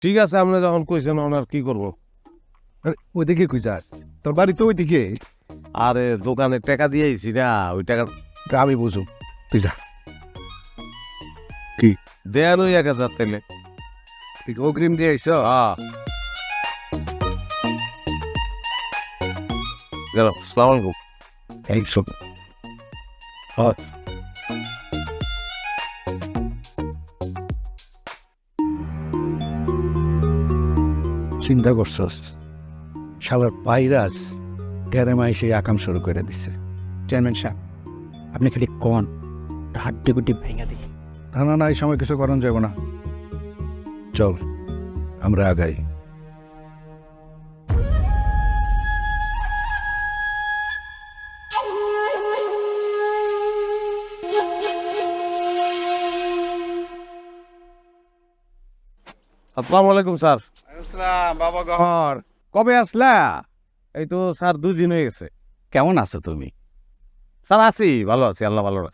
ঠিক আছে, আপনি যখন কইছেন ওনার কি করবো। ওইদিকে কই যাস? তোর বাড়ি তো ওইদিকে। আরে দোকানে টাকা দিয়েছি না, ওই টাকা আমি বুঝুম, তুই যা। দেন ওই 1,000 তাইলে। তুই অগ্রিম দিয়ে আইস। গেলাম, আসসালামু আলাইকুম। এই শোন, চিন্তা করছস শালার ভাইরাস গ্যারেমাই সেই আকাম শুরু করে দিছে। চেয়ারম্যান সাহেব, আপনি খালি কন হাড্ডি গুড্ডি ভেঙে দিই। না না, এই সময় কিছু করান যাব না। চল আমরা আগাই। আসসালামু আলাইকুম স্যার। বাবা গহর, কবে আসলা? এই তো স্যার 2 দিন হয়ে গেছে। কেমন আছো তুমি? স্যার আছি, ভালো আছি, আল্লাহ ভালো রাখছে।